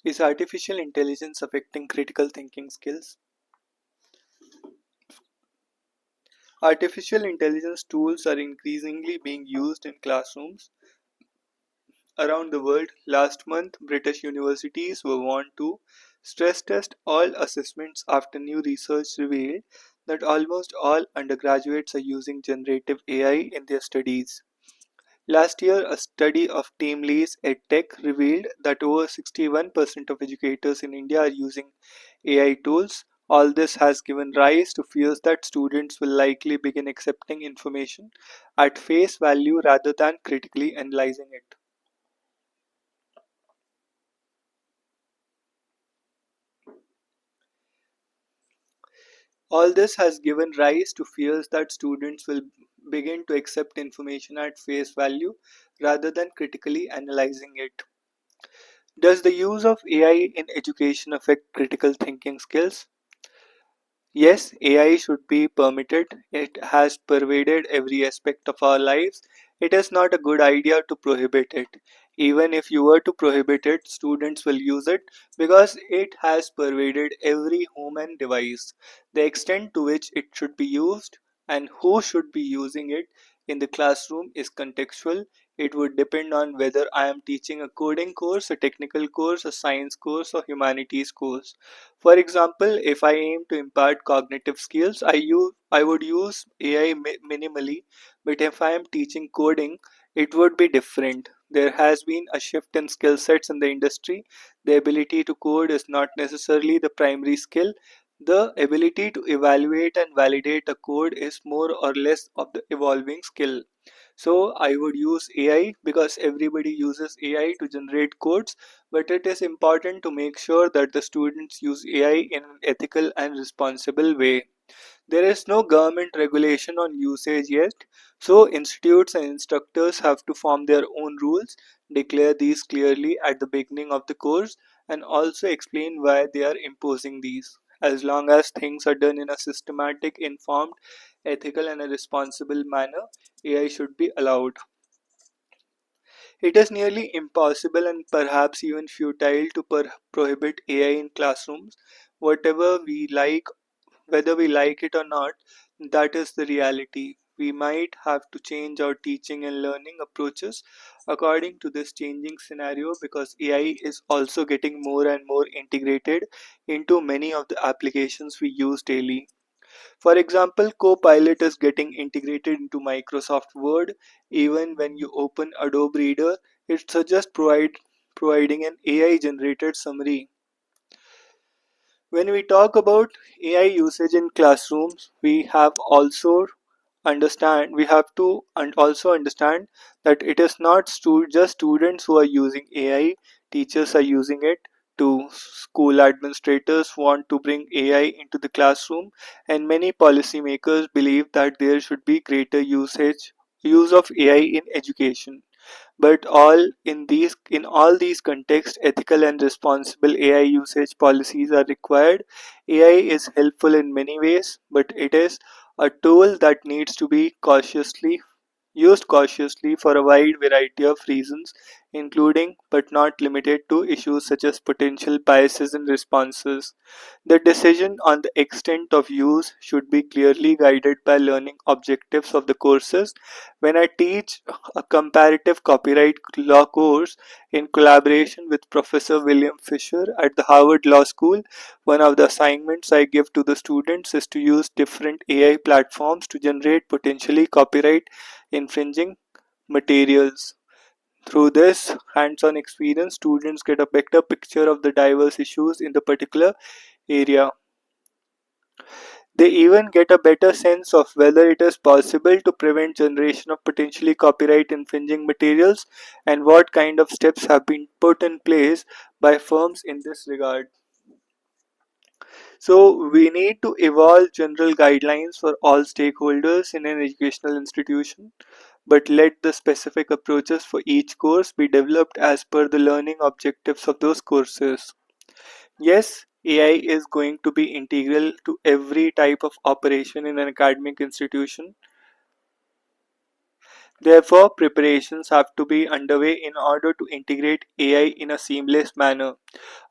Is artificial intelligence affecting critical thinking skills? Artificial intelligence tools are increasingly being used in classrooms around the world. Last month, British universities were warned to stress test all assessments after new research revealed that almost all undergraduates are using generative AI in their studies. Last year, a study of Teamlee's EdTech revealed that over 61% of educators in India are using AI tools. All this has given rise to fears that students will likely begin accepting information at face value rather than critically analyzing it. All this has given rise to fears that students will begin to accept information at face value rather than critically analyzing it. Does the use of AI in education affect critical thinking skills? Yes, AI should be permitted. It has pervaded every aspect of our lives. It is not a good idea to prohibit it. Even if you were to prohibit it, students will use it because it has pervaded every home and device. The extent to which it should be used and who should be using it in the classroom is contextual. It would depend on whether I am teaching a coding course, a technical course, a science course, or humanities course. For example, if I aim to impart cognitive skills, I would use AI minimally, but if I am teaching coding, it would be different. There has been a shift in skill sets in the industry. The ability to code is not necessarily the primary skill. The ability to evaluate and validate a code is more or less of the evolving skill. So I would use AI because everybody uses AI to generate codes, but it is important to make sure that the students use AI in an ethical and responsible way. There is no government regulation on usage yet, so institutes and instructors have to form their own rules, declare these clearly at the beginning of the course, and also explain why they are imposing these. As long as things are done in a systematic, informed, ethical, and a responsible manner, AI should be allowed. It is nearly impossible and perhaps even futile to prohibit AI in classrooms. Whatever we like, whether we like it or not, that is the reality. We might have to change our teaching and learning approaches according to this changing scenario because AI is also getting more and more integrated into many of the applications we use daily. For example, Copilot is getting integrated into Microsoft Word. Even when you open Adobe Reader, it suggests providing an AI generated summary. When we talk about AI usage in classrooms, we have to and also understand that it is not just students who are using AI. Teachers are using it too. School administrators want to bring AI into the classroom, and many policymakers believe that there should be greater use of AI in education. But in all these contexts, ethical and responsible AI usage policies are required. AI is helpful in many ways, but it is a tool that needs to be cautiously for a wide variety of reasons, including but not limited to issues such as potential biases in responses. The decision on the extent of use should be clearly guided by learning objectives of the courses. When I teach a comparative copyright law course in collaboration with Professor William Fisher at the Harvard Law School, one of the assignments I give to the students is to use different AI platforms to generate potentially copyright infringing materials. Through this hands on experience, students get a better picture of the diverse issues in the particular area. They even get a better sense of whether it is possible to prevent generation of potentially copyright infringing materials and what kind of steps have been put in place by firms in this regard. So we need to evolve general guidelines for all stakeholders in an educational institution, but let the specific approaches for each course be developed as per the learning objectives of those courses. Yes, AI is going to be integral to every type of operation in an academic institution. Therefore, preparations have to be underway in order to integrate AI in a seamless manner.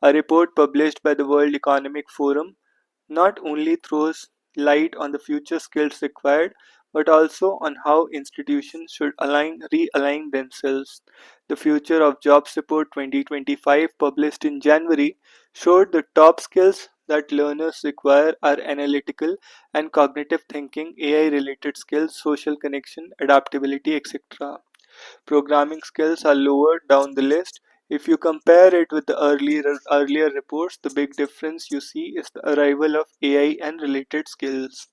A report published by the World Economic Forum not only throws light on the future skills required, but also on how institutions should realign themselves. The Future of Jobs Report 2025, published in January, showed the top skills that learners require are analytical and cognitive thinking, AI related skills, social connection, adaptability, etc. Programming skills are lower down the list. If you compare it with the earlier reports, the big difference you see is the arrival of AI and related skills.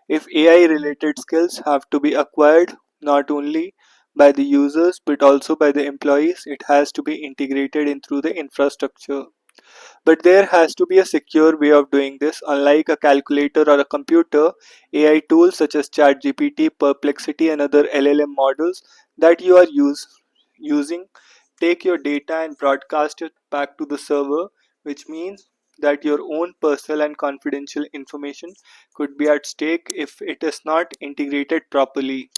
If AI related skills have to be acquired not only by the users but also by the employees, it has to be integrated in through the infrastructure. But there has to be a secure way of doing this. Unlike a calculator or a computer, AI tools such as ChatGPT, Perplexity, and other LLM models that you are using take your data and broadcast it back to the server, which means that your own personal and confidential information could be at stake if it is not integrated properly.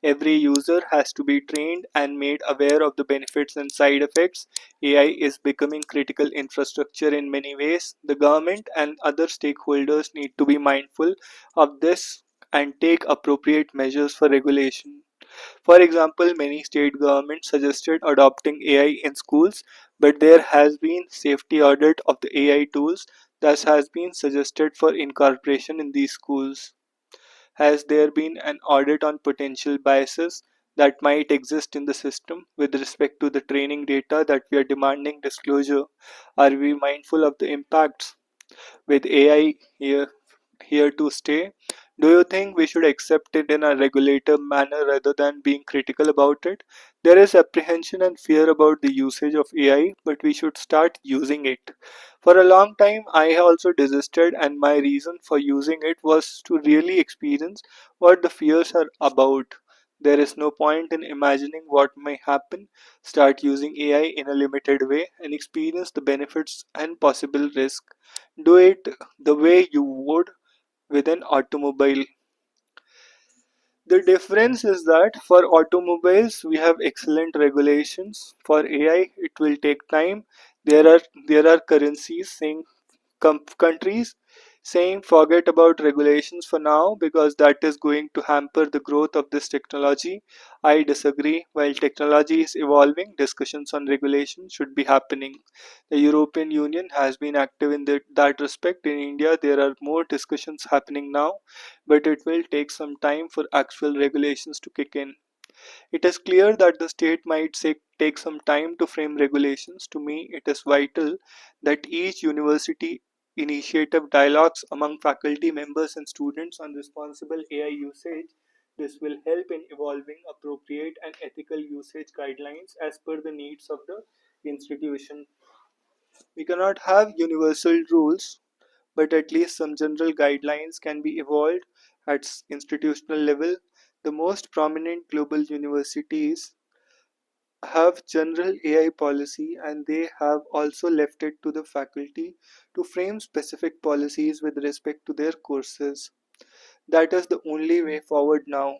Every user has to be trained and made aware of the benefits and side effects. AI is becoming critical infrastructure in many ways. The government and other stakeholders need to be mindful of this and take appropriate measures for regulation. For example, many state governments suggested adopting AI in schools, but there has been safety audit of the AI tools that has been suggested for incorporation in these schools. Has there been an audit on potential biases that might exist in the system with respect to the training data that we are demanding disclosure? Are we mindful of the impacts with AI here to stay? Do you think we should accept it in a regulator manner rather than being critical about it? There is apprehension and fear about the usage of AI, but we should start using it. For a long time, I also desisted, and my reason for using it was to really experience what the fears are about. There is no point in imagining what may happen. Start using AI in a limited way and experience the benefits and possible risk. Do it the way you would with an automobile. The difference is that for automobiles we have excellent regulations. For AI it will take time. There are currencies saying countries saying forget about regulations for now because that is going to hamper the growth of this technology. I disagree. While technology is evolving, discussions on regulation should be happening. The European Union has been active in that respect. In India, there are more discussions happening now, but it will take some time for actual regulations to kick in. It is clear that the state might take some time to frame regulations. To me, it is vital that each university initiative dialogues among faculty members and students on responsible AI usage. This will help in evolving appropriate and ethical usage guidelines as per the needs of the institution. We cannot have universal rules, but at least some general guidelines can be evolved at institutional level. The most prominent global universities have general AI policy, and they have also left it to the faculty to frame specific policies with respect to their courses. That is the only way forward now.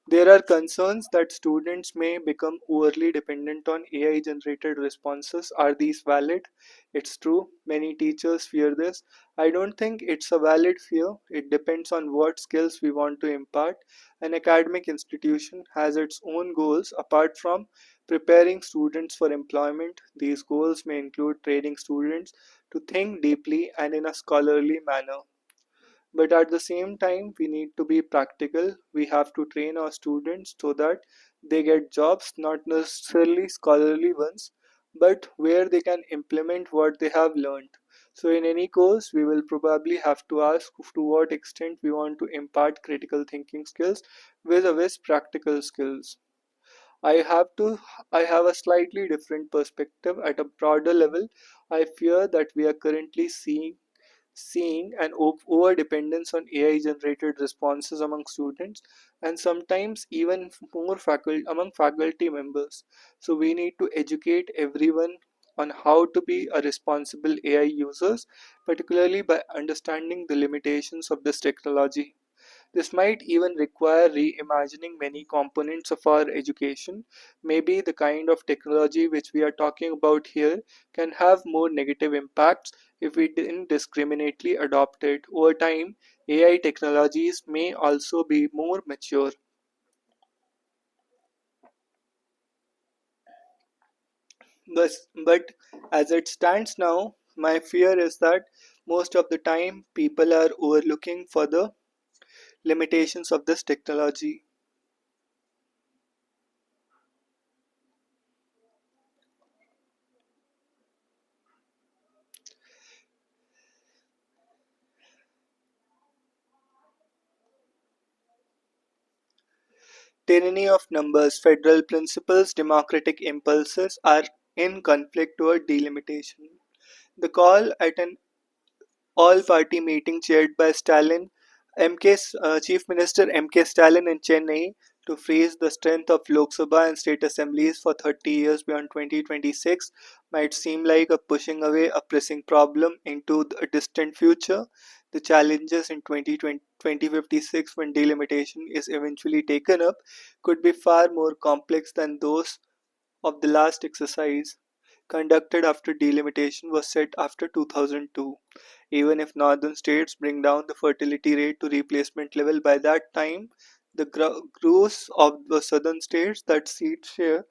There are concerns that students may become overly dependent on AI generated responses. Are these valid? It's true, many teachers fear this. I don't think it's a valid fear. It depends on what skills we want to impart. An academic institution has its own goals apart from preparing students for employment. These goals may include training students to think deeply and in a scholarly manner. But at the same time, we need to be practical. We have to train our students so that they get jobs, not necessarily scholarly ones, but where they can implement what they have learned. So, in any course, we will probably have to ask to what extent we want to impart critical thinking skills with practical skills. I have to I have a slightly different perspective at a broader level. I fear that we are currently seeing an over dependence on AI generated responses among students and sometimes even more among faculty members. So we need to educate everyone on how to be a responsible AI users, particularly by understanding the limitations of this technology. This might even require reimagining many components of our education. Maybe the kind of technology which we are talking about here can have more negative impacts if we indiscriminately adopt it. Over time, AI technologies may also be more mature. But as it stands now, my fear is that most of the time people are overlooking for the limitations of this technology. Tyranny of numbers, federal principles, democratic impulses are in conflict toward delimitation. The call at an all-party meeting chaired by Chief Minister M.K. Stalin in Chennai to freeze the strength of Lok Sabha and state assemblies for 30 years beyond 2026 might seem like a pushing away a pressing problem into a distant future. The challenges in 2056 when delimitation is eventually taken up could be far more complex than those of the last exercise conducted after delimitation was set after 2002. Even if northern states bring down the fertility rate to replacement level by that time, the growth of the southern states that seat share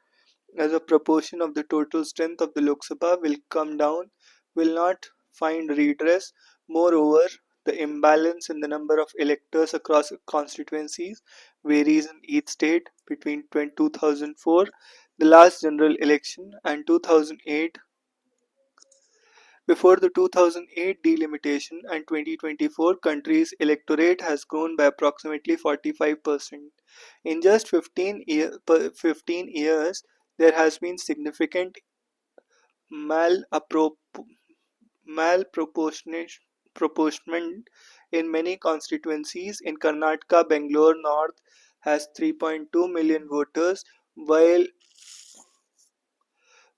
as a proportion of the total strength of the Lok Sabha will come down, will not find redress. Moreover, the imbalance in the number of electors across constituencies varies in each state between 2004, the last general election, and 2008, before the 2008 delimitation, and 2024 country's electorate has grown by approximately 45%. In just 15 years, there has been significant malappro- malproportionment in many constituencies. In Karnataka, Bangalore North has 3.2 million voters, while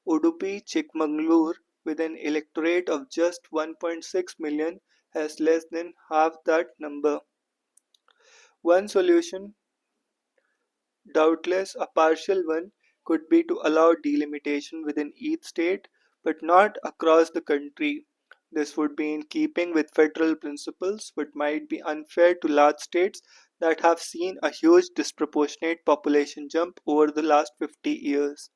Udupi Chikmagalur, with an electorate of just 1.6 million, has less than half that number. One solution, doubtless a partial one, could be to allow delimitation within each state, but not across the country. This would be in keeping with federal principles, but might be unfair to large states that have seen a huge disproportionate population jump over the last 50 years.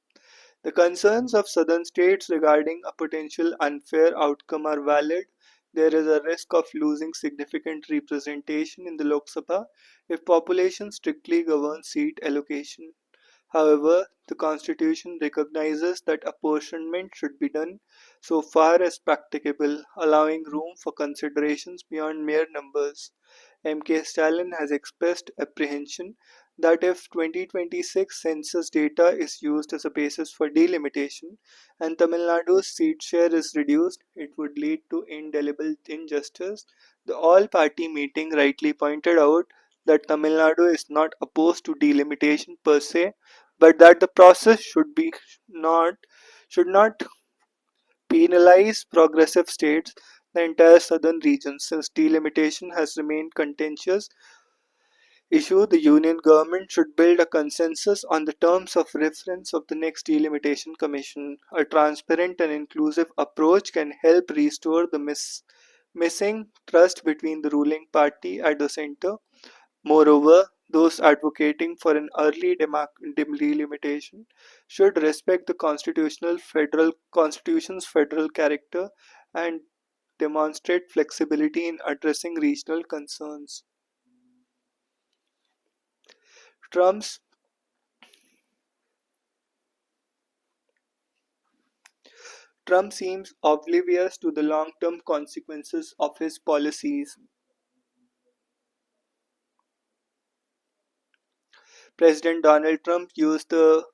The concerns of southern states regarding a potential unfair outcome are valid. There is a risk of losing significant representation in the Lok Sabha if population strictly governs seat allocation. However, the Constitution recognizes that apportionment should be done so far as practicable, allowing room for considerations beyond mere numbers. M.K. Stalin has expressed apprehension that if 2026 census data is used as a basis for delimitation and Tamil Nadu's seat share is reduced, it would lead to indelible injustice. The all party meeting rightly pointed out that Tamil Nadu is not opposed to delimitation per se, but that the process not should not penalize progressive states, the entire southern region. Since delimitation has remained contentious issue, the union government should build a consensus on the terms of reference of the next delimitation commission. A transparent and inclusive approach can help restore the missing trust between the ruling party at the center. Moreover, those advocating for an early delimitation should respect the constitution's federal character and demonstrate flexibility in addressing regional concerns. Trump's Trump seems oblivious to the long-term consequences of his policies. President Donald Trump used the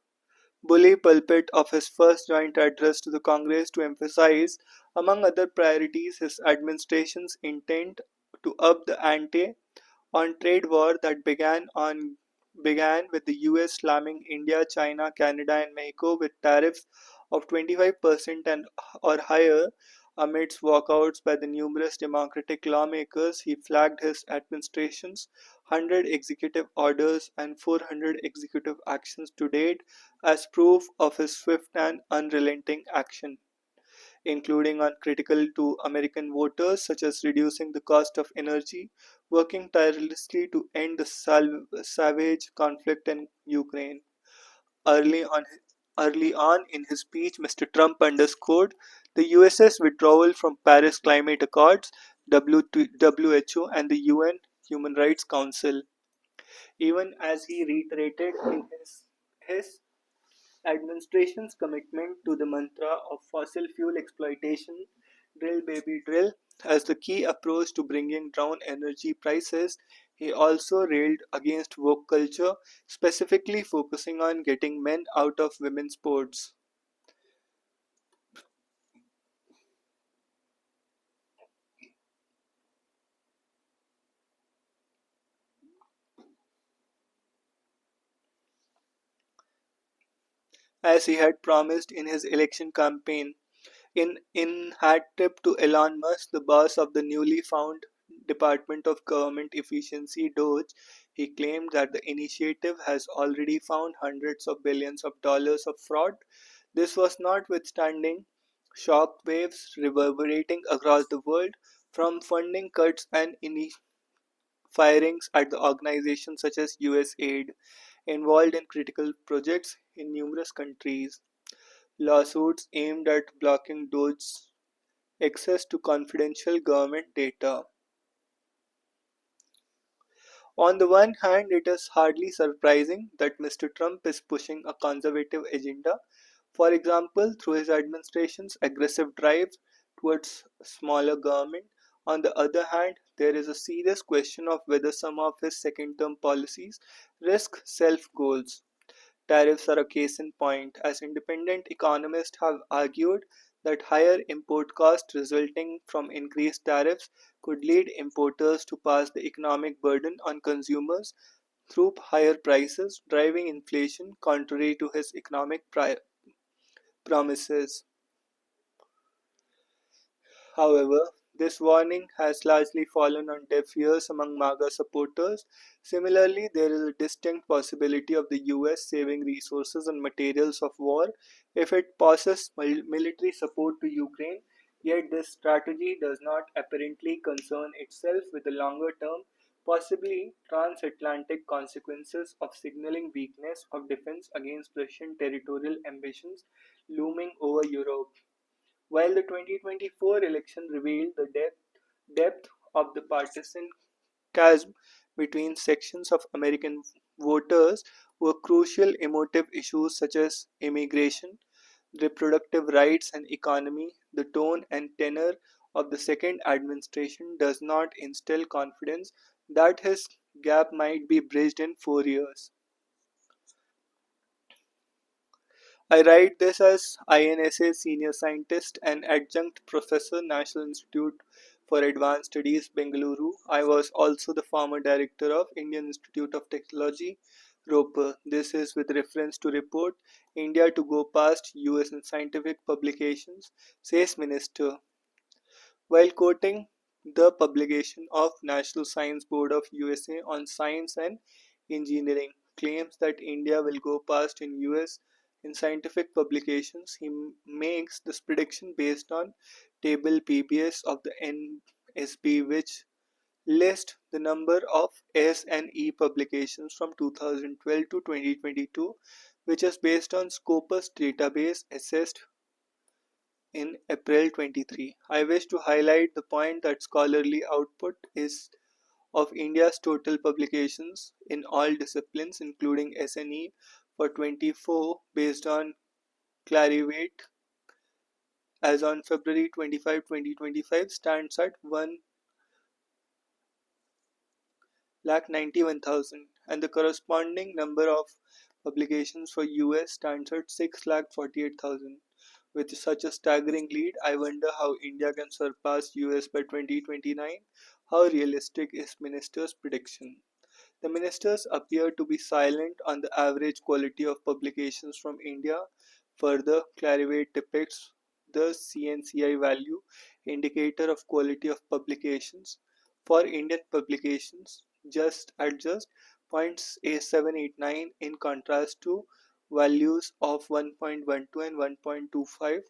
bully pulpit of his first joint address to the Congress to emphasize, among other priorities, his administration's intent to up the ante on trade war that began with the US slamming India, China, Canada and Mexico with tariffs of 25% and or higher Amidst walkouts by the numerous Democratic lawmakers, he flagged his administration's 100 executive orders and 400 executive actions to date as proof of his swift and unrelenting action, including on critical to American voters such as reducing the cost of energy, working tirelessly to end the savage conflict in Ukraine. Early on, early on in his speech, Mr. Trump underscored the US's withdrawal from Paris Climate Accords, WHO, and the UN Human Rights Council, even as he reiterated in his administration's commitment to the mantra of fossil fuel exploitation, drill baby drill, as the key approach to bringing down energy prices. He also railed against woke culture, specifically focusing on getting men out of women's sports. As he had promised in his election campaign. In hat tip to Elon Musk, the boss of the newly found Department of Government Efficiency (DOGE), he claimed that the initiative has already found hundreds of billions of dollars of fraud. This was notwithstanding shock waves reverberating across the world from funding cuts and firings at the organizations such as USAID, involved in critical projects in numerous countries. Lawsuits aimed at blocking DOGE's access to confidential government data. On the one hand, it is hardly surprising that Mr. Trump is pushing a conservative agenda, for example, through his administration's aggressive drive towards smaller government. On the other hand, there is a serious question of whether some of his second term policies risk self goals. Tariffs are a case in point, as independent economists have argued that higher import costs resulting from increased tariffs could lead importers to pass the economic burden on consumers through higher prices, driving inflation contrary to his economic promises. However, this warning has largely fallen on deaf ears among MAGA supporters. Similarly, there is a distinct possibility of the US saving resources and materials of war if it passes military support to Ukraine, yet this strategy does not apparently concern itself with the longer term, possibly transatlantic consequences of signaling weakness of defense against Russian territorial ambitions looming over Europe. While the 2024 election revealed the depth of the partisan chasm between sections of American voters over crucial emotive issues such as immigration, reproductive rights, and economy, the tone and tenor of the second administration does not instill confidence that his gap might be bridged in 4 years. I write this as INSA senior scientist and adjunct professor, National Institute for Advanced Studies, Bengaluru. I was also the former director of Indian Institute of Technology, ROPE. This is with reference to report India to go past US in scientific publications, says Minister. While quoting the publication of National Science Board of USA on science and engineering claims that India will go past in US in scientific publications, he makes this prediction based on table PBS of the NSB, which list the number of S and E publications from 2012 to 2022, which is based on Scopus database assessed in April 23. I wish to highlight the point that scholarly output is of India's total publications in all disciplines, including SNE, for 24 based on Clarivate as on February 25, 2025 stands at 1,91,000 and the corresponding number of publications for US stands at 6,48,000. With such a staggering lead, I wonder how India can surpass US by 2029. How realistic is Minister's prediction? The ministers appear to be silent on the average quality of publications from India. Further, Clarivate depicts the CNCI value indicator of quality of publications. For Indian publications, just 0.789 in contrast to values of 1.12 and 1.25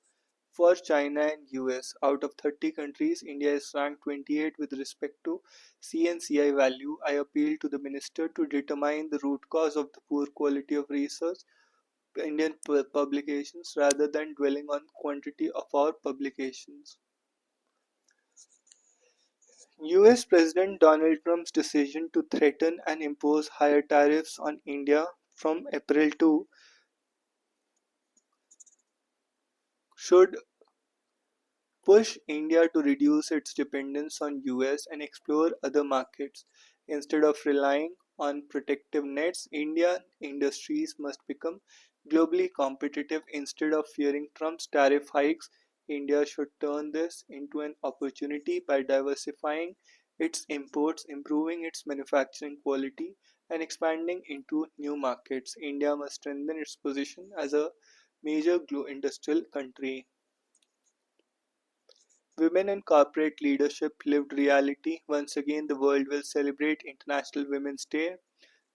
for China and US. Out of 30 countries, India is ranked 28 with respect to CNCI value. I appeal to the minister to determine the root cause of the poor quality of research Indian publications rather than dwelling on quantity of our publications. US President Donald Trump's decision to threaten and impose higher tariffs on India from April 2 should push India to reduce its dependence on US and explore other markets. Instead of relying on protective nets, Indian industries must become globally competitive. Instead of fearing Trump's tariff hikes, India should turn this into an opportunity by diversifying its imports, improving its manufacturing quality, and expanding into new markets. India must strengthen its position as a major industrial country. Women in corporate leadership lived reality. Once again, the world will celebrate International Women's Day.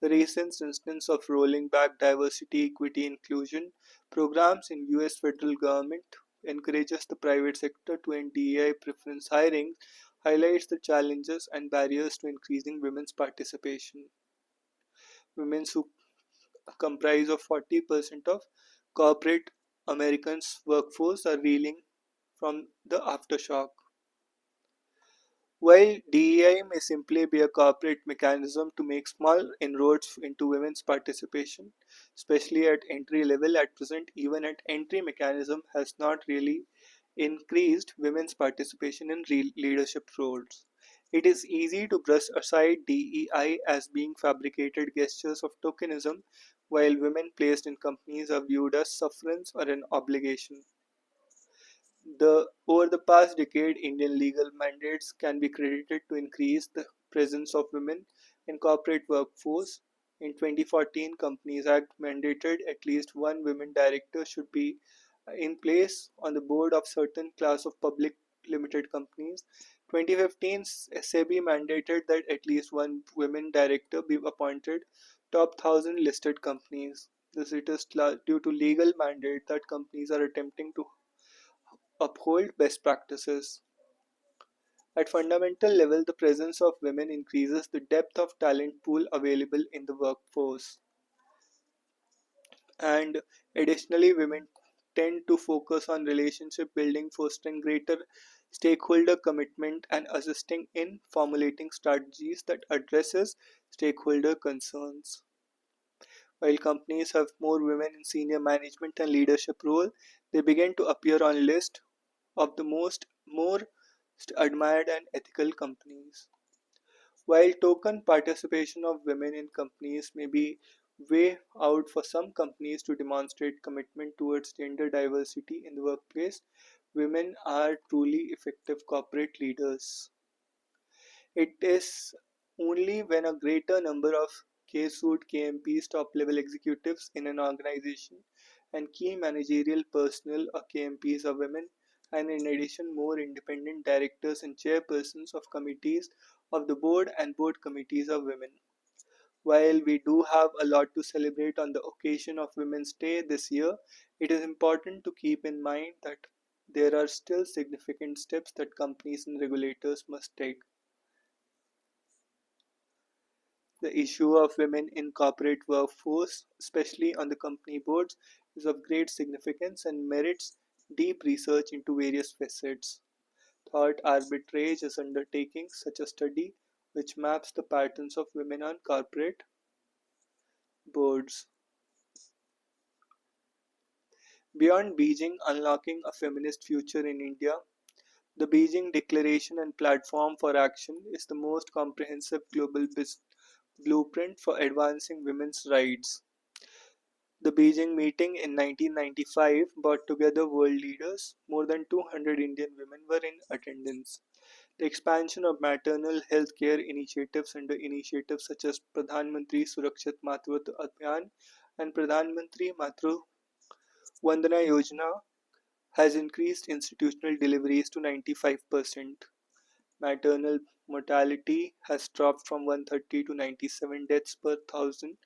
The recent instance of rolling back diversity, equity, inclusion programs in US federal government encourages the private sector to end DEI preference hiring, highlights the challenges and barriers to increasing women's participation. Women who comprise of 40% of corporate Americans' workforce are reeling from the aftershock. While DEI may simply be a corporate mechanism to make small inroads into women's participation, especially at entry level, at present, even at entry mechanism has not really increased women's participation in leadership roles. It is easy to brush aside DEI as being fabricated gestures of tokenism, while women placed in companies are viewed as sufferance or an obligation. Over the past decade, Indian legal mandates can be credited to increase the presence of women in corporate workforce. In 2014, Companies Act mandated at least one women director should be in place on the board of certain class of public limited companies. 2015, SEBI mandated that at least one women director be appointed top 1,000 listed companies. This it is due to legal mandate that companies are attempting to uphold best practices. At fundamental level, the presence of women increases the depth of talent pool available in the workforce. And additionally, women tend to focus on relationship building, fostering greater stakeholder commitment and assisting in formulating strategies that addresses stakeholder concerns. While companies have more women in senior management and leadership role, they begin to appear on lists of the most admired and ethical companies. While token participation of women in companies may be way out for some companies to demonstrate commitment towards gender diversity in the workplace, women are truly effective corporate leaders. It is only when a greater number of K-suite KMPs, top-level executives in an organization, and key managerial personnel or KMPs are women, and in addition more independent directors and chairpersons of committees of the board and board committees are women. While we do have a lot to celebrate on the occasion of Women's Day this year, it is important to keep in mind that there are still significant steps that companies and regulators must take. The issue of women in corporate workforce, especially on the company boards, is of great significance and merits deep research into various facets. Thought arbitrage is undertaking such a study which maps the patterns of women on corporate boards. Beyond Beijing unlocking a feminist future in India, the Beijing Declaration and Platform for Action is the most comprehensive global blueprint for advancing women's rights. The Beijing meeting in 1995 brought together world leaders. More than 200 Indian women were in attendance. The expansion of maternal health care initiatives under initiatives such as Pradhan Mantri Surakshit Matruttva Abhiyan and Pradhan Mantri Matru Vandana Yojana has increased institutional deliveries to 95%. Maternal mortality has dropped from 130 to 97 deaths per thousand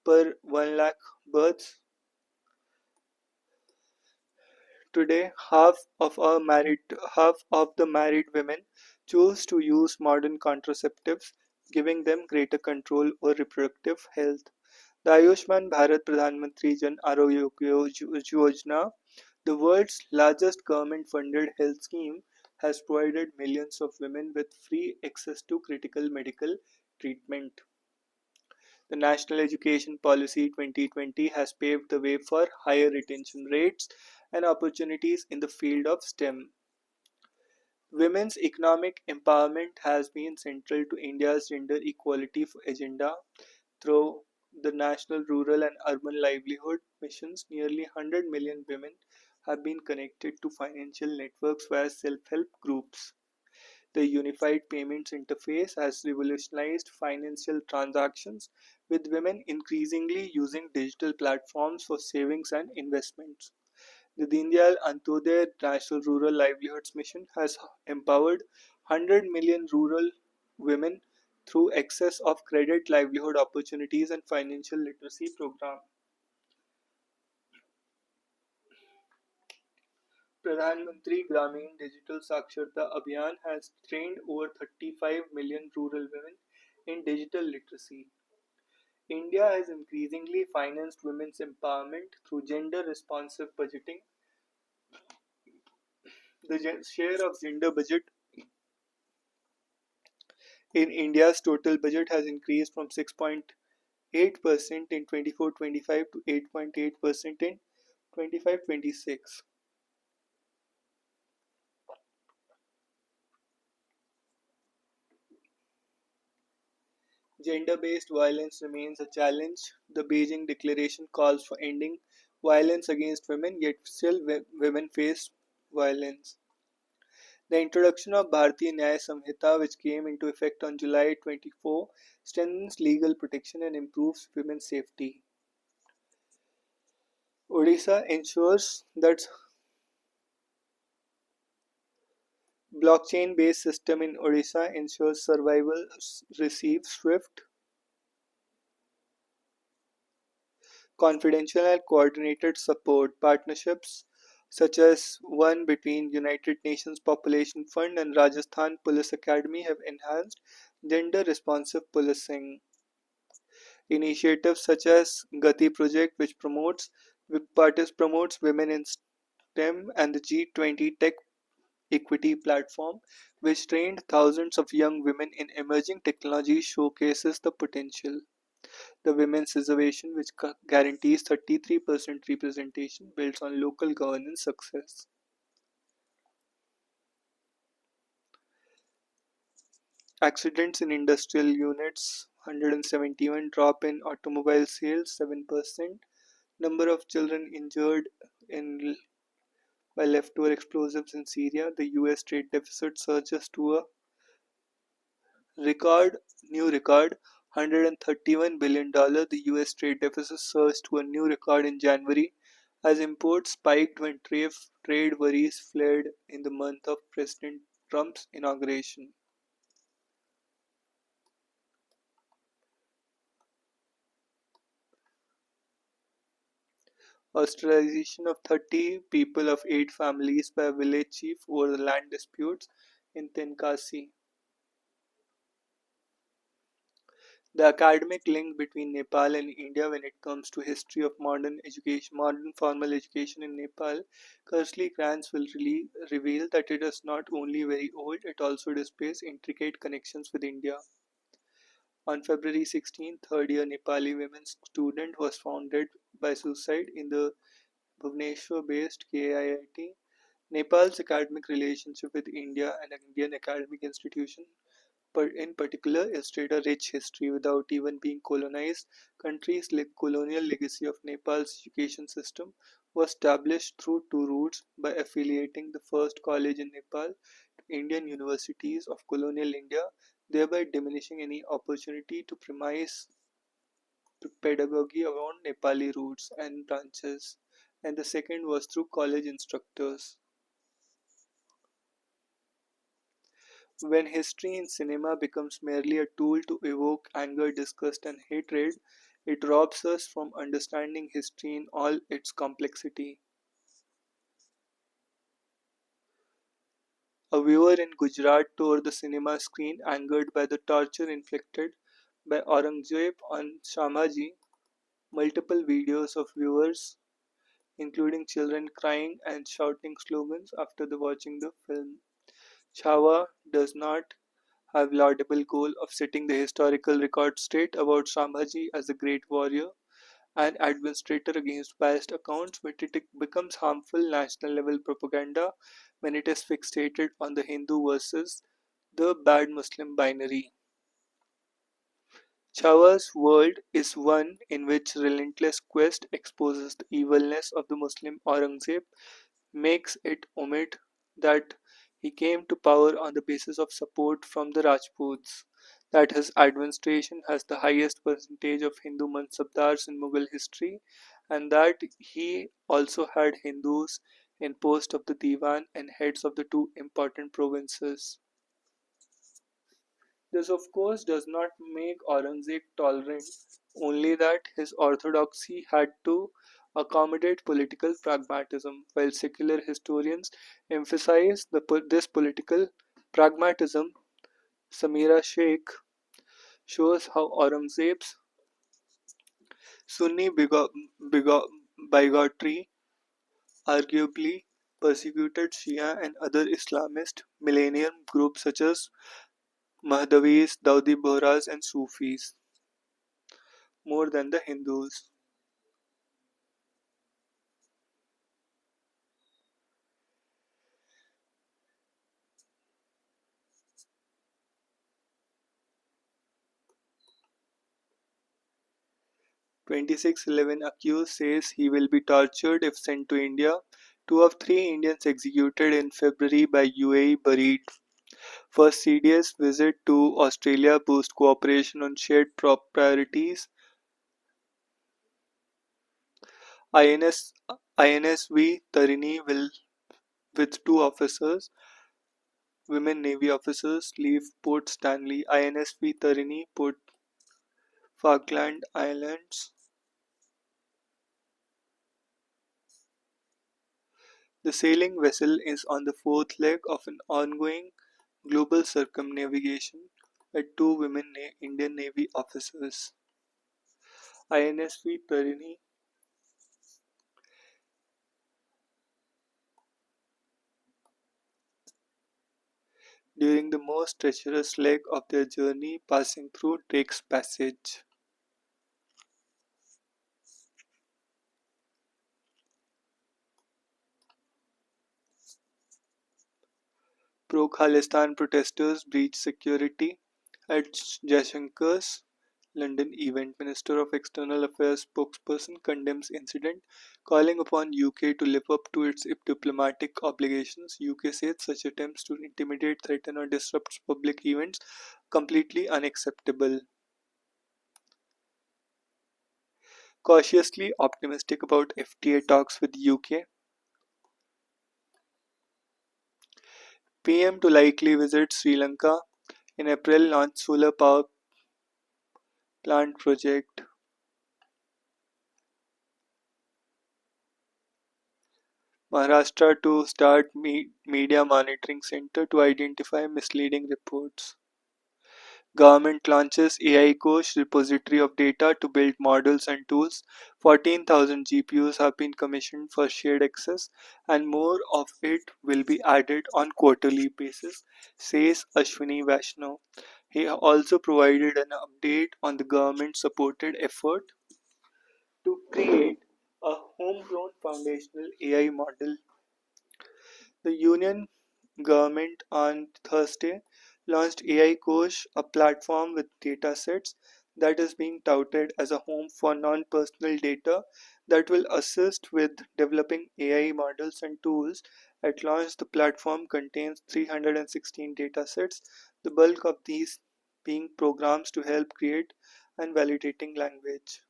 per 1 lakh births. Today, half of the married women choose to use modern contraceptives, giving them greater control over reproductive health. The Ayushman Bharat Pradhan Mantri Jan Arogya Yojana, the world's largest government-funded health scheme, has provided millions of women with free access to critical medical treatment. The National Education Policy 2020 has paved the way for higher retention rates and opportunities in the field of STEM. Women's economic empowerment has been central to India's gender equality agenda. Through the National Rural and Urban Livelihood Missions, nearly 100 million women have been connected to financial networks via self-help groups. The Unified Payments Interface has revolutionized financial transactions, with women increasingly using digital platforms for savings and investments. The Deen Dayal Antyodaya National Rural Livelihoods Mission has empowered 100 million rural women through access of credit, livelihood opportunities, and financial literacy programs. Pradhan Mantri Gramin Digital Saksharta Abhiyan has trained over 35 million rural women in digital literacy. India has increasingly financed women's empowerment through gender responsive budgeting. The share of gender budget in India's total budget has increased from 6.8% in 24-25 to 8.8% in 25-26. Gender-based violence remains a challenge. The Beijing Declaration calls for ending violence against women, yet still women face violence. The introduction of Bharatiya Nyaya Samhita, which came into effect on July 24, strengthens legal protection and improves women's safety. Odisha ensures that blockchain-based system in Odisha ensures survival receives swift, confidential and coordinated support. Partnerships such as one between United Nations Population Fund and Rajasthan Police Academy have enhanced gender-responsive policing. Initiatives such as Gati Project, which promotes women in STEM, and the G20 Tech Equity Platform, which trained thousands of young women in emerging technologies, showcases the potential. The Women's Reservation, which guarantees 33% representation, builds on local governance success. Accidents in industrial units 171, drop in automobile sales 7%, number of children injured in by leftover explosives in Syria, the US trade deficit surges to a record new record $131 billion. The US trade deficit surged to a new record in January as imports spiked when trade worries flared in the month of President Trump's inauguration. Ostracization of 30 people of 8 families by a village chief over the land disputes in Tenkasi. The academic link between Nepal and India when it comes to history of modern formal education in Nepal, Kersley Krantz will really reveal that it is not only very old, it also displays intricate connections with India. On February 16, third-year Nepali women's student was founded by suicide in the Bhubaneswar-based KIIT. Nepal's academic relationship with India and Indian academic institutions in particular illustrate a rich history. Without even being colonized, country's colonial legacy of Nepal's education system was established through two routes: by affiliating the first college in Nepal to Indian universities of colonial India, thereby diminishing any opportunity to premise pedagogy around Nepali roots and branches, and the second was through college instructors. When history in cinema becomes merely a tool to evoke anger, disgust, and hatred, it robs us from understanding history in all its complexity. A viewer in Gujarat tore the cinema screen angered by the torture inflicted by Aurangzeb on Shamaji. Multiple videos of viewers, including children crying and shouting slogans after watching the film. Chhawa does not have laudable goal of setting the historical record straight about Shambhaji as a great warrior and administrator against biased accounts, but it becomes harmful national level propaganda when it is fixated on the Hindu versus the bad Muslim binary. Chhawa's world is one in which relentless quest exposes the evilness of the Muslim Aurangzeb, makes it omit that he came to power on the basis of support from the Rajputs, that his administration has the highest percentage of Hindu Mansabdars in Mughal history, and that he also had Hindus in post of the Diwan and heads of the two important provinces. This, of course, does not make Aurangzeb tolerant, only that his orthodoxy had to accommodate political pragmatism, while secular historians emphasize this political pragmatism. Samira Sheikh shows how Aurangzeb's Sunni bigotry arguably persecuted Shia and other Islamist millennium groups such as Mahdavis, Daudi Bohras, and Sufis more than the Hindus. 2611 accused says he will be tortured if sent to India. Two of three Indians executed in February by UAE buried. First CDS visit to Australia boost cooperation on shared priorities. INS INSV Tarini will with two officers, women Navy officers, leave Port Stanley. INSV Tarini put Falkland Islands. The sailing vessel is on the fourth leg of an ongoing global circumnavigation with two women Indian Navy officers. INSV Tarini, during the most treacherous leg of their journey, passing through Drake's Passage. Pro-Khalistan protesters breach security at Jaishankar's London event. Minister of External Affairs spokesperson condemns incident, calling upon UK to live up to its diplomatic obligations. UK said such attempts to intimidate, threaten or disrupt public events completely unacceptable. Cautiously optimistic about FTA talks with UK. PM to likely visit Sri Lanka in April, launch solar power plant project. Maharashtra to start media monitoring center to identify misleading reports. Government launches AI Kosh repository of data to build models and tools. 14,000 GPUs have been commissioned for shared access and more of it will be added on quarterly basis, says Ashwini Vaishnaw. He also provided an update on the government supported effort to create a homegrown foundational AI model. The Union government on Thursday launched AI Kosh, a platform with datasets that is being touted as a home for non-personal data that will assist with developing AI models and tools. At launch, the platform contains 316 datasets, the bulk of these being programs to help create and validating language.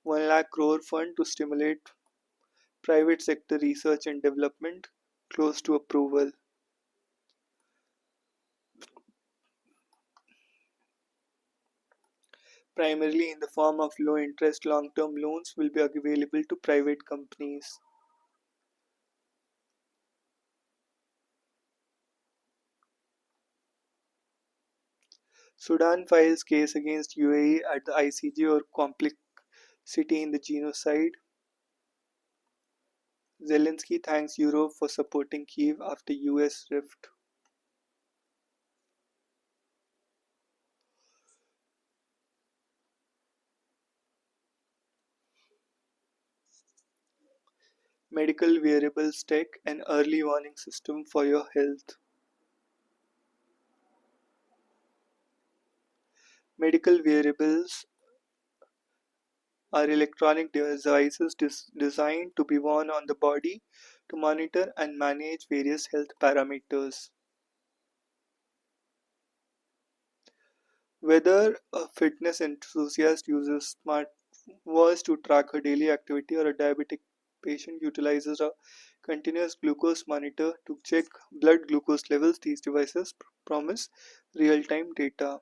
1 lakh crore fund to stimulate Private sector research and development close to approval. Primarily in the form of low interest long term loans will be available to private companies. Sudan files case against UAE at the ICJ or complicity in the genocide. Zelensky thanks Europe for supporting Kiev after US rift. Medical wearables tech, an early warning system for your health. Medical wearables are electronic devices designed to be worn on the body to monitor and manage various health parameters. Whether a fitness enthusiast uses smartwatch to track her daily activity or a diabetic patient utilizes a continuous glucose monitor to check blood glucose levels, these devices promise real-time data.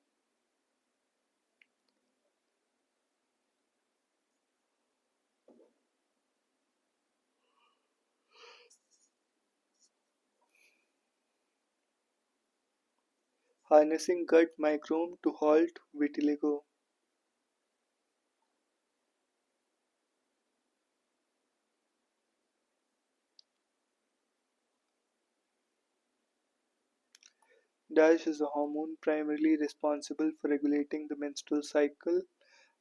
Harnessing gut microbiome to halt vitiligo. DASH is a hormone primarily responsible for regulating the menstrual cycle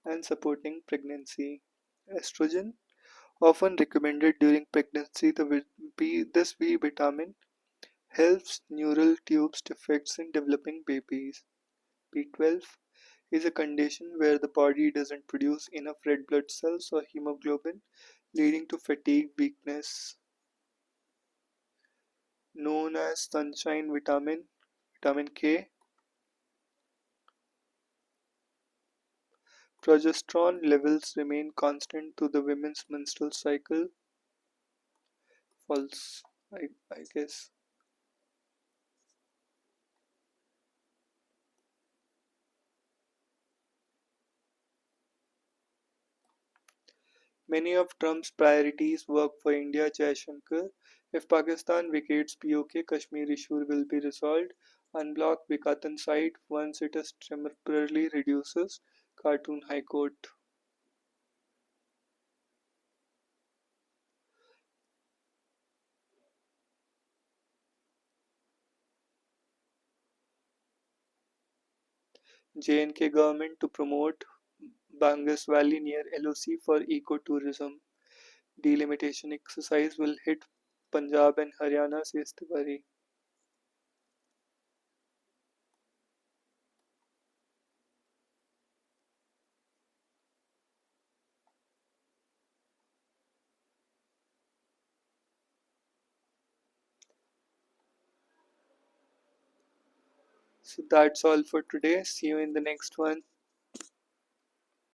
and supporting pregnancy. Estrogen, often recommended during pregnancy, this B vitamin helps neural tubes defects in developing babies. B12 is a condition where the body doesn't produce enough red blood cells or hemoglobin, leading to fatigue, weakness. Known as sunshine vitamin, vitamin K, progesterone levels remain constant to the women's menstrual cycle. False, I guess. Many of Trump's priorities work for India, Jaishankar. If Pakistan vacates POK, Kashmir issue will be resolved. Unblock Bikatan site once it is temporarily reduces. Khartoum High Court. J&K government to promote Bangas Valley near LOC for ecotourism. Delimitation exercise will hit Punjab and Haryana, says Tiwari. So that's all for today. See you in the next one.